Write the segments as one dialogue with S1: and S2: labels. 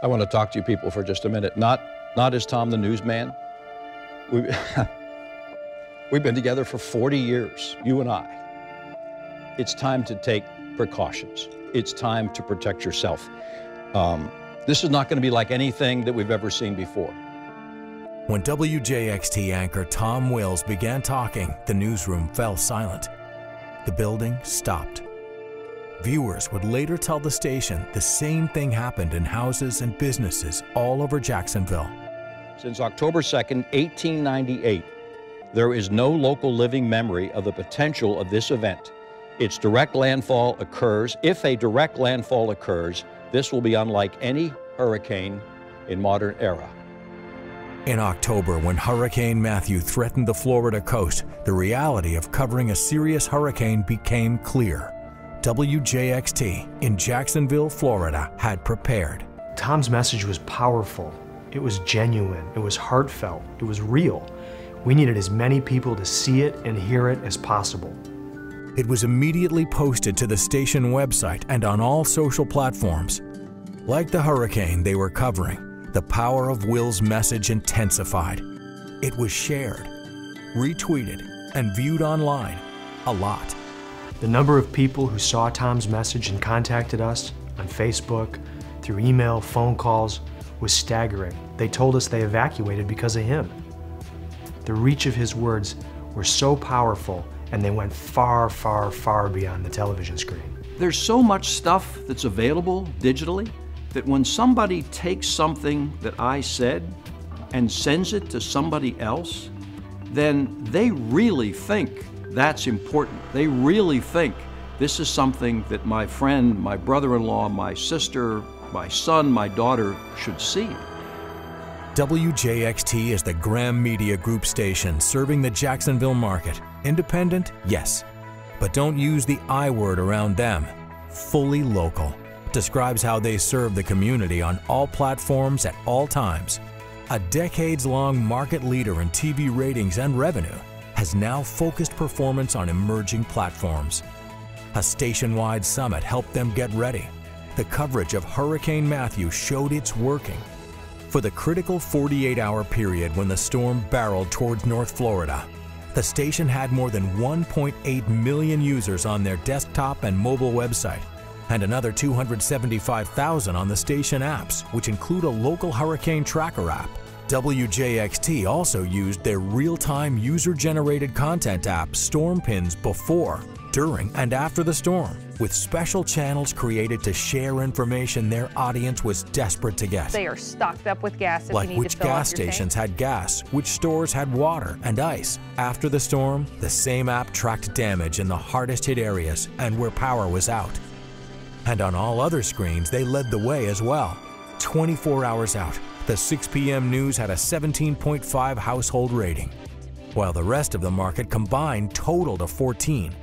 S1: I want to talk to you people for just a minute. Not as Tom the newsman. We've been together for 40 years, you and I. It's time to take precautions. It's time to protect yourself. This is not going to be like anything that we've ever seen before.
S2: When WJXT anchor Tom Wills began talking, the newsroom fell silent. The building stopped. Viewers would later tell the station the same thing happened in houses and businesses all over Jacksonville.
S1: Since October 2nd, 1898, there is no local living memory of the potential of this event. Its direct landfall occurs. If a direct landfall occurs, this will be unlike any hurricane in modern era.
S2: In October, when Hurricane Matthew threatened the Florida coast, the reality of covering a serious hurricane became clear. WJXT in Jacksonville, Florida, had prepared.
S3: Tom's message was powerful. It was genuine. It was heartfelt. It was real. We needed as many people to see it and hear it as possible.
S2: It was immediately posted to the station website and on all social platforms. Like the hurricane they were covering, the power of Will's message intensified. It was shared, retweeted, and viewed online a lot.
S3: The number of people who saw Tom's message and contacted us on Facebook, through email, phone calls, was staggering. They told us they evacuated because of him. The reach of his words were so powerful, and they went far, far, far beyond the television screen.
S1: There's so much stuff that's available digitally that when somebody takes something that I said and sends it to somebody else, then they really think that's important. They really think this is something that my friend, my brother-in-law, my sister, my son, my daughter should see.
S2: WJXT is the Graham Media Group station serving the Jacksonville market. Independent? Yes. But don't use the I word around them. Fully local. Describes how they serve the community on all platforms at all times. A decades-long market leader in TV ratings and revenue has now focused performance on emerging platforms. A station-wide summit helped them get ready. The coverage of Hurricane Matthew showed it's working. For the critical 48-hour period when the storm barreled towards North Florida, the station had more than 1.8 million users on their desktop and mobile website, and another 275,000 on the station apps, which include a local hurricane tracker app. WJXT also used their real-time user-generated content app Storm Pins before, during, and after the storm, with special channels created to share information their audience was desperate to get.
S4: They are stocked up with gas if
S2: like
S4: you need
S2: which
S4: to fill up
S2: gas
S4: your tank.
S2: stations had gas, which stores had water and ice. After the storm, the same app tracked damage in the hardest hit areas and where power was out. And on all other screens, they led the way as well. 24 hours out, the 6 p.m. news had a 17.5 household rating, while the rest of the market combined totaled a 14.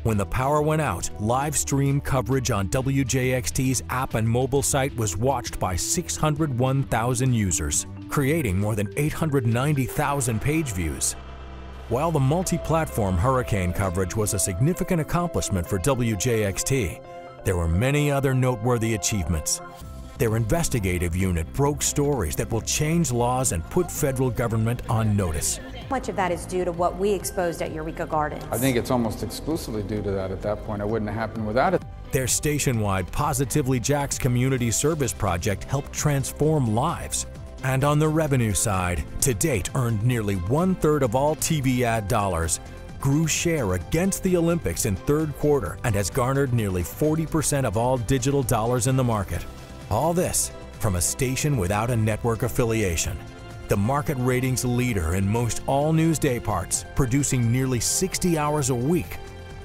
S2: When the power went out, live stream coverage on WJXT's app and mobile site was watched by 601,000 users, creating more than 890,000 page views. While the multi-platform hurricane coverage was a significant accomplishment for WJXT, there were many other noteworthy achievements. Their investigative unit broke stories that will change laws and put federal government on notice.
S5: Much of that is due to what we exposed at Eureka Gardens.
S6: I think it's almost exclusively due to that at that point. It wouldn't have happened without it.
S2: Their station-wide Positively Jax community service project helped transform lives. And on the revenue side, to date earned nearly 1/3 of all TV ad dollars, grew share against the Olympics in third quarter, and has garnered nearly 40% of all digital dollars in the market. All this from a station without a network affiliation. The market ratings leader in most all news day parts, producing nearly 60 hours a week,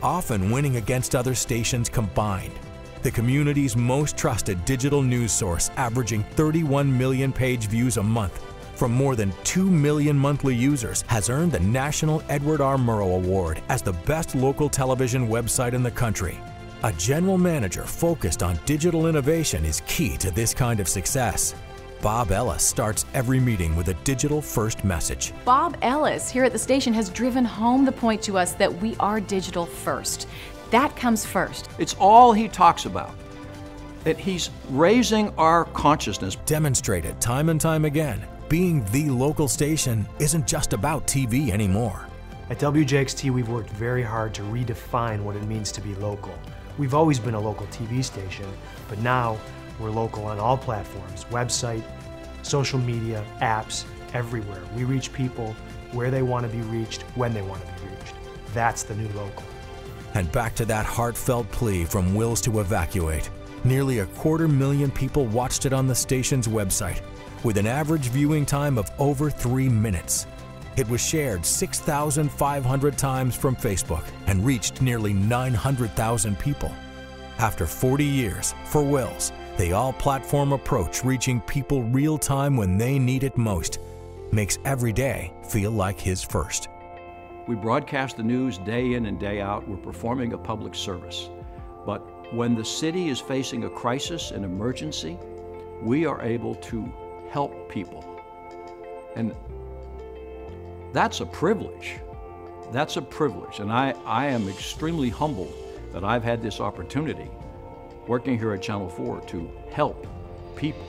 S2: often winning against other stations combined. The community's most trusted digital news source, averaging 31 million page views a month from more than 2 million monthly users, has earned the National Edward R. Murrow Award as the best local television website in the country. A general manager focused on digital innovation is key to this kind of success. Bob Ellis starts every meeting with a digital-first message.
S7: Bob Ellis here at the station has driven home the point to us that we are digital first. That comes first.
S1: It's all he talks about. that he's raising our consciousness.
S2: Demonstrated time and time again, being the local station isn't just about TV anymore.
S3: At WJXT, we've worked very hard to redefine what it means to be local. We've always been a local TV station, but now we're local on all platforms, website, social media, apps, everywhere. We reach people where they want to be reached, when they want to be reached. That's the new local.
S2: And back to that heartfelt plea from Wills to evacuate. Nearly 250,000 people watched it on the station's website, with an average viewing time of over 3 minutes. It was shared 6,500 times from Facebook and reached nearly 900,000 people. After 40 years, for Wills, the all-platform approach reaching people real-time when they need it most makes every day feel like his first.
S1: We broadcast the news day in and day out. We're performing a public service. But when the city is facing a crisis, an emergency, we are able to help people. And that's a privilege. That's a privilege. And I am extremely humbled that I've had this opportunity working here at Channel 4 to help people.